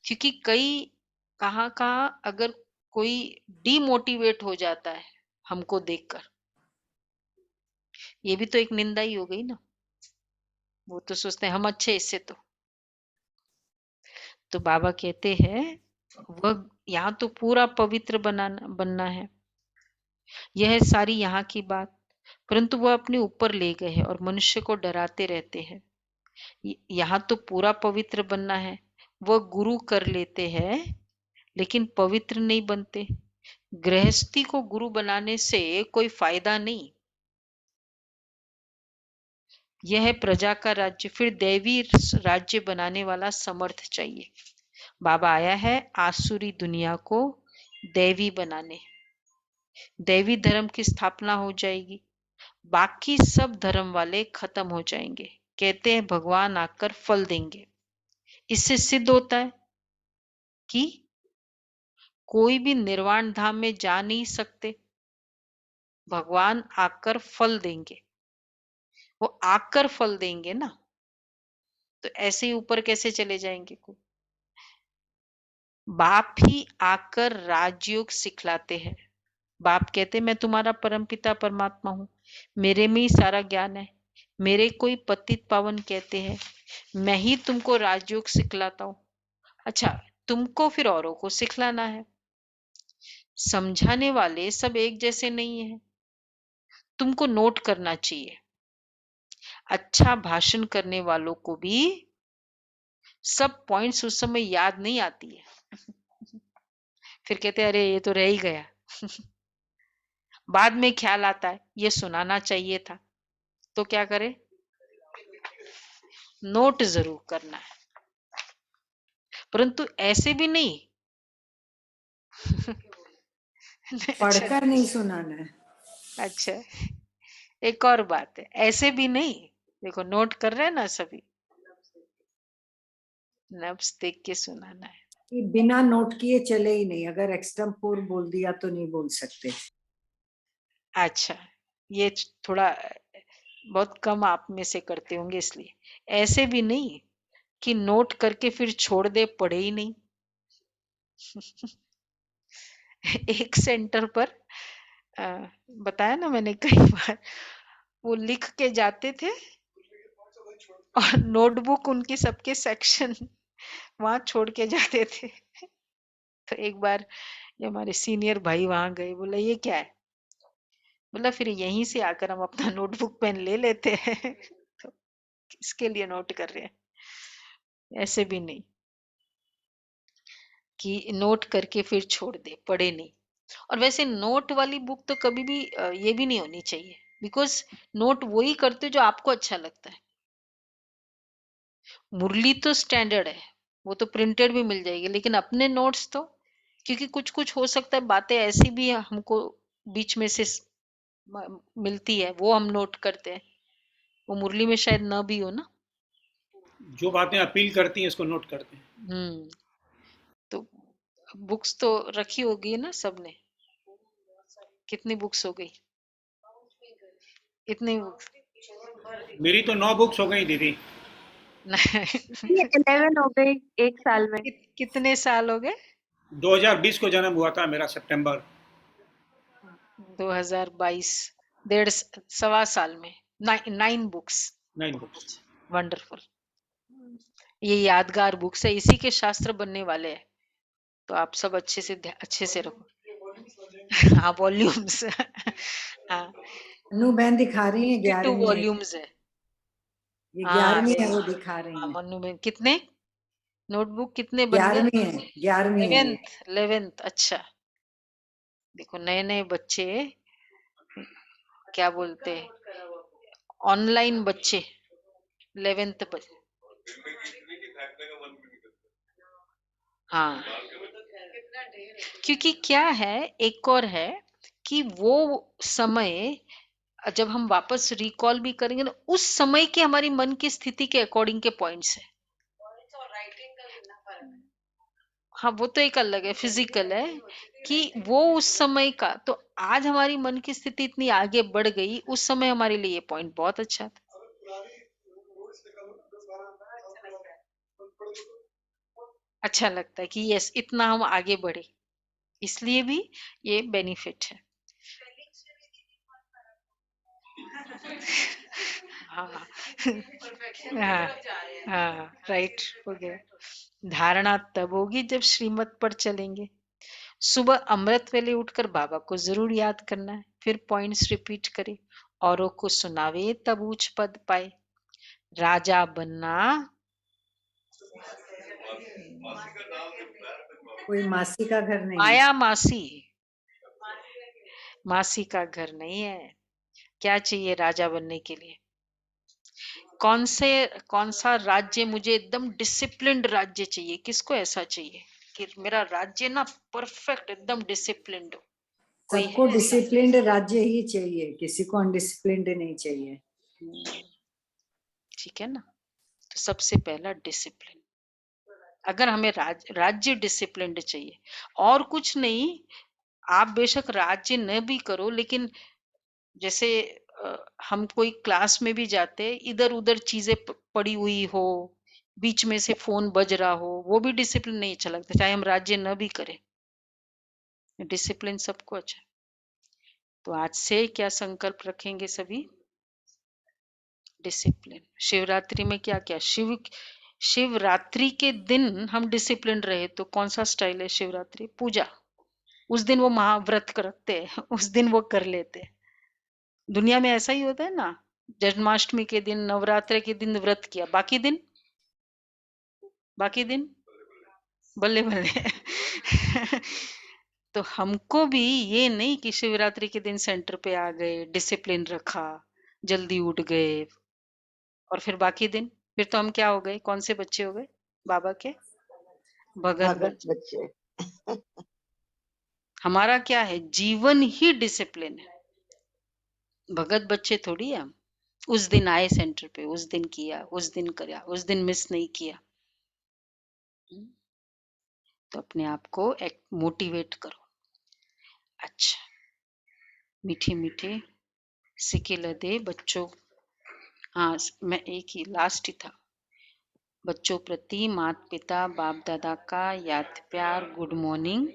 क्योंकि कहाँ अगर कोई डिमोटिवेट हो जाता है हमको देखकर, ये भी तो एक निंदा ही हो गई ना। वो तो सोचते हैं हम अच्छे इससे तो बाबा कहते हैं वह यहाँ तो पूरा पवित्र बनना है। यह है सारी यहाँ की बात, परंतु वह अपने ऊपर ले गए हैं और मनुष्य को डराते रहते हैं। यहाँ तो पूरा पवित्र बनना है, वह गुरु कर लेते हैं लेकिन पवित्र नहीं बनते। गृहस्थी को गुरु बनाने से कोई फायदा नहीं। यह है प्रजा का राज्य, फिर दैवी राज्य बनाने वाला समर्थ चाहिए। बाबा आया है आसुरी दुनिया को दैवी बनाने। दैवी धर्म की स्थापना हो जाएगी, बाकी सब धर्म वाले खत्म हो जाएंगे। कहते हैं भगवान आकर फल देंगे। इससे सिद्ध होता है कि कोई भी निर्वाण धाम में जा नहीं सकते, भगवान आकर फल देंगे। वो आकर फल देंगे ना, तो ऐसे ही ऊपर कैसे चले जाएंगे? कोई बाप ही आकर राजयोग सिखलाते हैं। बाप कहते मैं तुम्हारा परमपिता परमात्मा हूँ, मेरे में ही सारा ज्ञान है। मेरे कोई पतित पावन कहते हैं, मैं ही तुमको राजयोग सिखलाता हूँ। अच्छा, तुमको फिर औरों को सिखलाना है। समझाने वाले सब एक जैसे नहीं है, तुमको नोट करना चाहिए। अच्छा भाषण करने वालों को भी सब पॉइंट्स उस समय याद नहीं आती है। फिर कहते अरे ये तो रह ही गया। बाद में ख्याल आता है ये सुनाना चाहिए था, तो क्या करे? नोट जरूर करना है, परंतु ऐसे भी नहीं। पढ़कर नहीं सुनाना है। अच्छा, एक और बात है, ऐसे भी नहीं। देखो नोट कर रहे हैं ना सभी, नब्स देख के सुनाना है। कि बिना नोट किए चले ही नहीं, अगर एक्सटेम्पोर बोल दिया तो नहीं बोल सकते। अच्छा, ये थोड़ा बहुत कम आप में से करते होंगे, इसलिए ऐसे भी नहीं कि नोट करके फिर छोड़ दे, पढ़े ही नहीं। एक सेंटर पर बताया ना मैंने कई बार, वो लिख के जाते थे और नोटबुक उनकी सबके सेक्शन वहां छोड़ के जाते थे। तो एक बार ये हमारे सीनियर भाई वहां गए, बोला ये क्या है? बोला फिर यहीं से आकर हम अपना नोटबुक पेन ले लेते हैं। तो किसके लिए नोट कर रहे हैं? ऐसे भी नहीं कि नोट करके फिर छोड़ दे, पढ़े नहीं। और वैसे नोट वाली बुक तो कभी भी ये भी नहीं होनी चाहिए, बिकॉज नोट वही करते जो आपको अच्छा लगता है। मुरली तो स्टैंडर्ड है, वो तो प्रिंटेड भी मिल जाएगी, लेकिन अपने नोट्स तो, क्योंकि कुछ कुछ हो सकता है बातें ऐसी भी हमको बीच में से मिलती है, वो हम नोट करते हैं, वो मुरली में शायद न भी हो ना। जो बातें अपील करती हैं इसको नोट करते हैं। तो बुक्स तो रखी होगी ना सबने? कितनी बुक्स हो गई? इतनी बुक्स? मेरी तो 9 बुक्स हो गई दीदी। 11 हो गई एक साल में। कितने साल हो गए? 2020 को जन्म हुआ था मेरा, सितंबर। 2022 सवा साल में 9 बुक्स 9 books. वंडरफुल। ये यादगार बुक्स है, इसी के शास्त्र बनने वाले हैं, तो आप सब अच्छे से रखो। हाँ वॉल्यूम्स। हाँ अनु बहन दिखा रही है 52 11वीं है, वॉल्यूम्स है। ये हाँ 11वीं है, वो दिखा रही हाँ, है। मन्नू में कितने नोटबुक कितने बन गए? 11वीं है, 11वीं है ये। 11th। अच्छा देखो नए नए बच्चे क्या बोलते हैं, ऑनलाइन बच्चे 11th हाँ क्योंकि क्या है, एक और है कि वो समय जब हम वापस रिकॉल भी करेंगे ना, उस समय के हमारी मन की स्थिति के अकॉर्डिंग के पॉइंट्स है। हाँ वो तो एक अलग है, फिजिकल है कि वो उस समय का, तो आज हमारी मन की स्थिति इतनी आगे बढ़ गई, उस समय हमारे लिए ये पॉइंट बहुत अच्छा था। अच्छा लगता है कि यस इतना हम आगे बढ़े, इसलिए भी ये बेनिफिट है। हाँ हाँ हाँ राइट हो गया। धारणा तब होगी जब श्रीमत पर चलेंगे। सुबह अमृत वेले उठकर बाबा को जरूर याद करना है, फिर पॉइंट्स रिपीट करे, औरों को सुनावे तब उच्च पद पाए। राजा बनना कोई मासी का घर नहीं है। माया मासी, मासी का घर नहीं है। क्या चाहिए राजा बनने के लिए? कौन सा राज्य? मुझे एकदम डिसिप्लिन्ड राज्य चाहिए। किसको ऐसा चाहिए कि मेरा राज्य ना परफेक्ट एकदम डिसिप्लिन्ड हो? कोई सबको है? डिसिप्लिन्ड राज्य ही चाहिए, किसी को अनडिसिप्लिन्ड नहीं चाहिए। ठीक है ना, तो सबसे पहला डिसिप्लिन। अगर हमें राज्य डिसिप्लिन्ड चाहिए और कुछ नहीं, आप बेशक राज्य न भी करो, लेकिन जैसे हम कोई क्लास में भी जाते, इधर उधर चीजें पड़ी हुई हो, बीच में से फोन बज रहा हो, वो भी डिसिप्लिन नहीं अच्छा लगता, चाहे हम राज्य न भी करें। डिसिप्लिन सबको अच्छा। तो आज से क्या संकल्प रखेंगे सभी? डिसिप्लिन। शिवरात्रि में क्या क्या, शिवरात्रि के दिन हम डिसिप्लिन रहे तो कौन सा स्टाइल है? शिवरात्रि पूजा, उस दिन वो महाव्रत रखते हैं, उस दिन वो कर लेते हैं। दुनिया में ऐसा ही होता है ना, जन्माष्टमी के दिन, नवरात्र के दिन व्रत किया, बाकी दिन बल्ले बल्ले। तो हमको भी ये नहीं कि शिवरात्रि के दिन सेंटर पे आ गए, डिसिप्लिन रखा, जल्दी उठ गए, और फिर बाकी दिन फिर तो हम क्या हो गए? कौन से बच्चे हो गए? बाबा के भगत भगत बच्चे। बच्चे। हमारा क्या है? जीवन ही डिसिप्लिन है। भगत बच्चे थोड़ी है हम। उस दिन आए सेंटर पे, उस दिन किया, उस दिन करा, उस दिन मिस नहीं किया। तो अपने आप को मोटिवेट करो। अच्छा, मीठे मीठे सिके लदे बच्चों। हाँ मैं एक ही लास्ट ही था। बच्चों प्रति माता पिता बाप दादा का याद प्यार, गुड मॉर्निंग।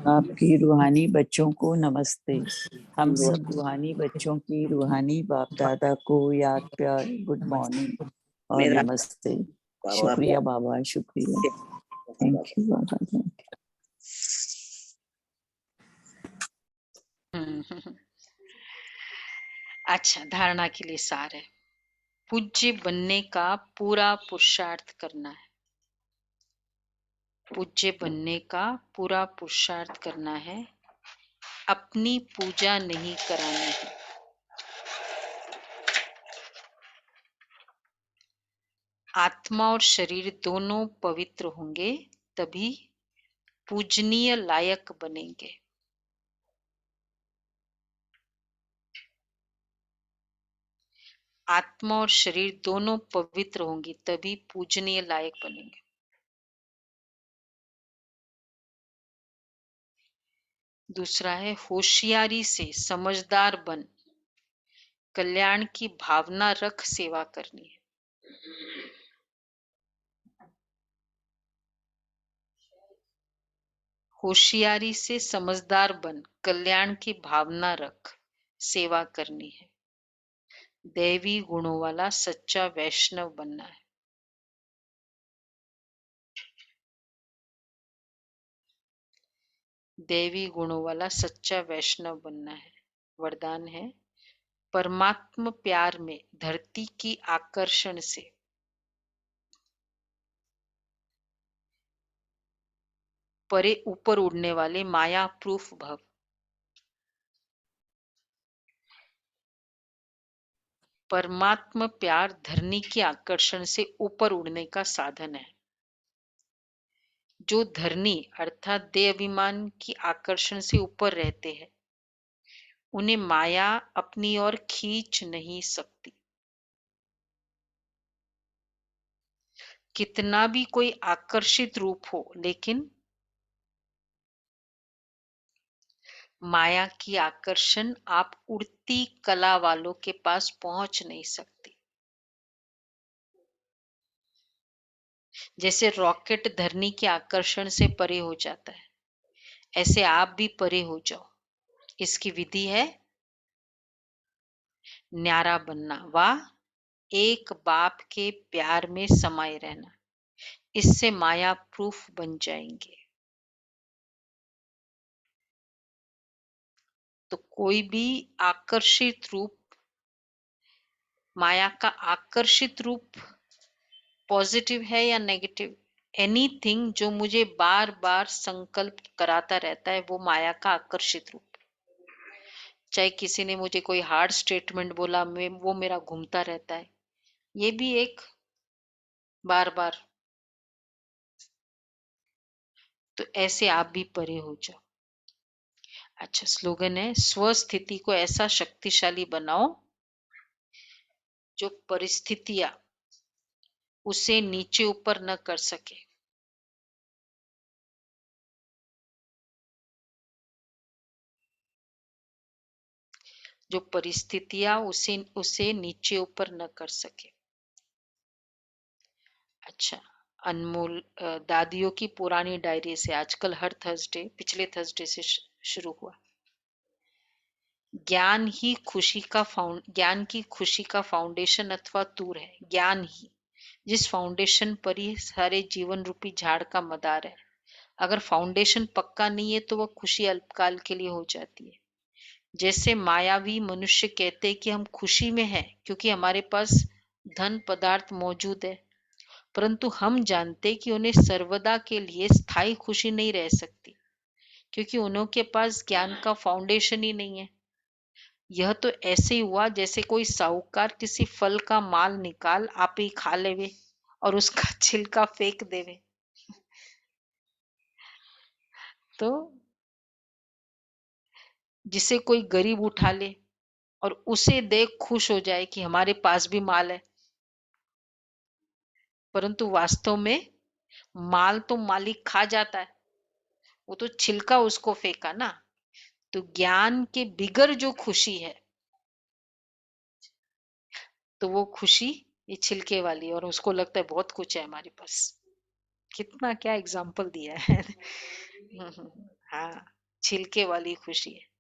आपकी रूहानी बच्चों को नमस्ते। हम सब रूहानी बच्चों की रूहानी बाप दादा को याद प्यार, गुड मॉर्निंग और नमस्ते। शुक्रिया बाबा, शुक्रिया, थैंक यू बाबा। अच्छा, धारणा के लिए सार है, पूज्य बनने का पूरा पुरुषार्थ करना है। पूज्य बनने का पूरा पुरुषार्थ करना है, अपनी पूजा नहीं करानी है। आत्मा और शरीर दोनों पवित्र होंगे तभी पूजनीय लायक बनेंगे। आत्मा और शरीर दोनों पवित्र होंगी तभी पूजनीय लायक बनेंगे। दूसरा है, होशियारी से समझदार बन, कल्याण की भावना रख सेवा करनी है। होशियारी से समझदार बन, कल्याण की भावना रख, सेवा करनी है। दैवी गुणों वाला सच्चा वैष्णव बनना है। दैवी गुणों वाला सच्चा वैष्णव बनना है। वरदान है, परमात्म प्यार में धरती की आकर्षण से परे ऊपर उड़ने वाले माया प्रूफ भव। परमात्म प्यार धरनी के आकर्षण से ऊपर उड़ने का साधन है। जो धरनी अर्थात देह अभिमान की आकर्षण से ऊपर रहते हैं, उन्हें माया अपनी ओर खींच नहीं सकती। कितना भी कोई आकर्षित रूप हो, लेकिन माया की आकर्षण आप उड़ती कला वालों के पास पहुंच नहीं सकती। जैसे रॉकेट धरनी के आकर्षण से परे हो जाता है, ऐसे आप भी परे हो जाओ। इसकी विधि है न्यारा बनना व एक बाप के प्यार में समाये रहना। इससे माया प्रूफ बन जाएंगे। तो कोई भी आकर्षित रूप, माया का आकर्षित रूप पॉजिटिव है या नेगेटिव, एनीथिंग जो मुझे बार बार संकल्प कराता रहता है, वो माया का आकर्षित रूप। चाहे किसी ने मुझे कोई हार्ड स्टेटमेंट बोला, वो मेरा घूमता रहता है, ये भी एक बार बार। तो ऐसे आप भी परे हो जाओ। अच्छा, स्लोगन है, स्वस्थिति को ऐसा शक्तिशाली बनाओ जो परिस्थितियां उसे नीचे ऊपर न कर सके। जो परिस्थितियां उसे नीचे ऊपर न कर सके। अच्छा, अनमोल दादियों की पुरानी डायरी से आजकल हर थर्सडे, पिछले थर्सडे से शुरू हुआ। ज्ञान की खुशी का फाउंडेशन अथवा तूर है। ज्ञान ही जिस फाउंडेशन पर ही सारे जीवन रूपी झाड़ का मदार है। अगर फाउंडेशन पक्का नहीं है तो वह खुशी अल्पकाल के लिए हो जाती है। जैसे मायावी मनुष्य कहते हैं कि हम खुशी में हैं क्योंकि हमारे पास धन पदार्थ मौजूद है, परंतु हम जानते कि उन्हें सर्वदा के लिए स्थायी खुशी नहीं रह सकती, क्योंकि उनके पास ज्ञान का फाउंडेशन ही नहीं है। यह तो ऐसे ही हुआ जैसे कोई साहूकार किसी फल का माल निकाल आप ही खा लेवे और उसका छिलका फेंक देवे। तो जिसे कोई गरीब उठा ले और उसे देख खुश हो जाए कि हमारे पास भी माल है, परंतु वास्तव में माल तो मालिक खा जाता है, वो तो छिलका उसको फेंका ना। तो ज्ञान के बिगर जो खुशी है, तो वो खुशी ये छिलके वाली, और उसको लगता है बहुत कुछ है हमारे पास। कितना क्या एग्जाम्पल दिया है। हाँ, छिलके वाली खुशी है।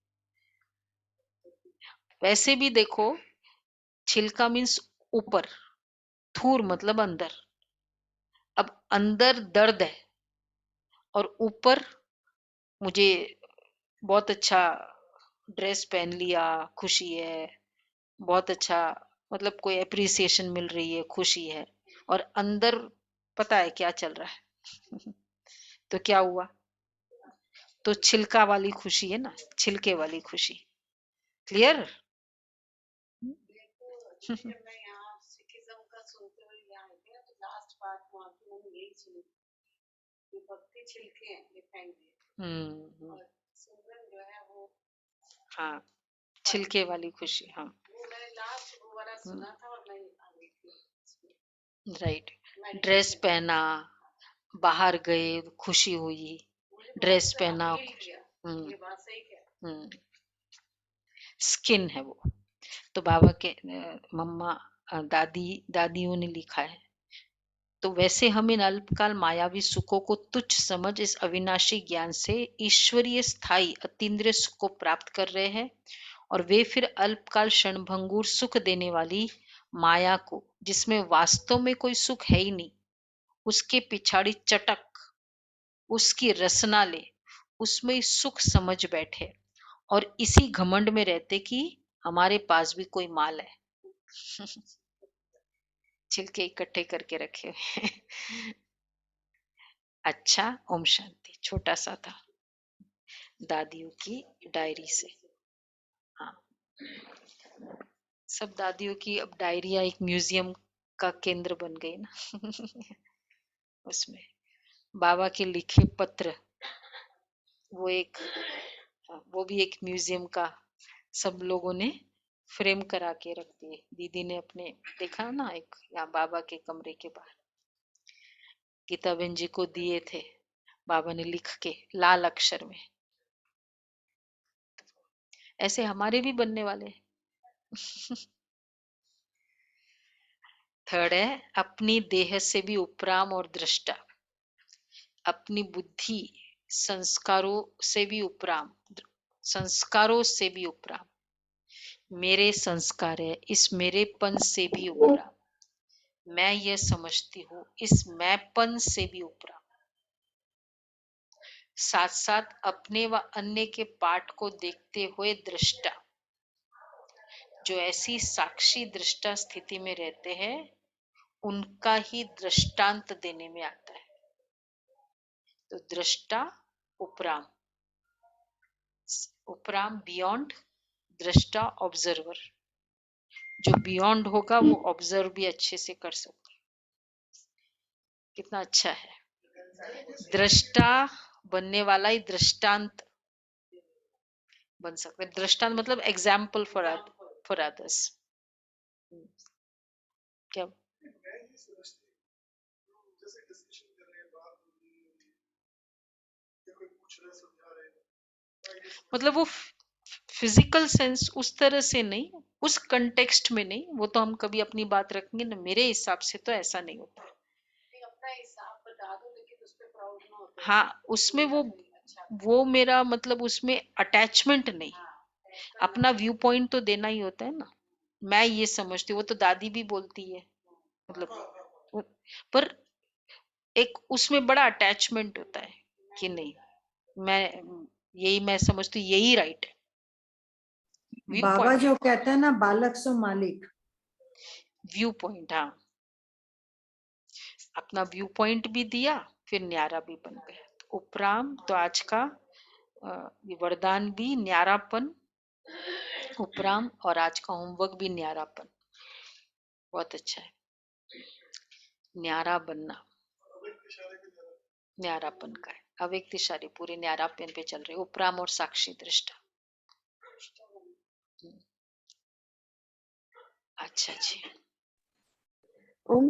वैसे भी देखो, छिलका मीन्स ऊपर, थूर मतलब अंदर। अब अंदर दर्द है और ऊपर मुझे बहुत अच्छा ड्रेस पहन लिया, खुशी है, बहुत अच्छा, मतलब कोई एप्रिसिएशन मिल रही है, खुशी है, और अंदर पता है क्या चल रहा है। तो क्या हुआ? तो छिलका वाली खुशी है ना, छिलके वाली खुशी। क्लियर? हम्म, हाँ, छिलके वाली खुशी। हाँ, राइट। ड्रेस पहना, बाहर गए, खुशी हुई, ड्रेस पहना। स्किन है वो। तो बाबा के मम्मा दादियों ने लिखा है, तो वैसे हम इन अल्पकाल मायावी सुखों को तुच्छ समझ इस अविनाशी ज्ञान से ईश्वरीय स्थायी अतीन्द्रिय सुख को प्राप्त कर रहे हैं, और वे फिर अल्पकाल क्षणभंगुर सुख देने वाली माया को, जिसमें वास्तव में कोई सुख है ही नहीं, उसके पिछाड़ी चटक उसकी रसना ले, उसमें ही सुख समझ बैठे और इसी घमंड में रहते कि हमारे पास भी कोई माल है। छिलके इकट्ठे करके रखे हुए। अच्छा, ओम शांति। छोटा सा था, दादियों की डायरी से। हाँ, सब दादियों की अब डायरिया एक म्यूजियम का केंद्र बन गई ना। उसमें बाबा के लिखे पत्र, वो भी एक म्यूजियम का सब लोगों ने फ्रेम करा के रख दिए। दीदी ने अपने देखा ना, एक यहाँ बाबा के कमरे के बाहर गीता बहन जी को दिए थे, बाबा ने लिख के लाल अक्षर में। ऐसे हमारे भी बनने वाले। थर्ड है अपनी देह से भी उपराम और दृष्टा, अपनी बुद्धि संस्कारों से भी उपराम, संस्कारों से भी उपराम, मेरे संस्कार है इस मेरेपन से भी उपराम, मैं यह समझती हूँ इस मैंपन से भी उपराम, साथ साथ अपने व अन्य के पाठ को देखते हुए दृष्टा, जो ऐसी साक्षी दृष्टा स्थिति में रहते हैं उनका ही दृष्टांत देने में आता है। तो दृष्टा उपराम, उपराम बियॉन्ड, दृष्टा ऑब्जर्वर, जो बियॉन्ड होगा वो ऑब्जर्व भी अच्छे से कर सकता है। कितना अच्छा है, दृष्टा बनने वाला ही दृष्टांत बन सकता है। दृष्टांत मतलब एग्जाम्पल फॉर अदर्स। क्या मतलब वो फिजिकल सेंस उस तरह से नहीं, उस कंटेक्स्ट में नहीं, वो तो हम कभी अपनी बात रखेंगे ना, मेरे हिसाब से तो ऐसा नहीं होता। हाँ, उसमें वो मेरा मतलब उसमें अटैचमेंट नहीं, अपना व्यू पॉइंट तो देना ही होता है ना। मैं ये समझती हूँ, वो तो दादी भी बोलती है, मतलब पर एक उसमें बड़ा अटैचमेंट होता है कि नहीं, मैं समझती हूँ यही राइट है। बाबा जो कहते हैं ना, बालक सो मालिक, व्यू पॉइंट। हाँ, अपना व्यू पॉइंट भी दिया, फिर न्यारा भी बन गया। तो उपराम तो आज का ये वरदान भी न्यारापन, उपराम, और आज का होमवर्क भी न्यारापन। बहुत अच्छा है, न्यारा बनना, न्यारापन का है। अव्यक्त इशारे पूरे न्यारापन पे चल रहे, उपराम और साक्षी दृष्टा। अच्छा जी, ओम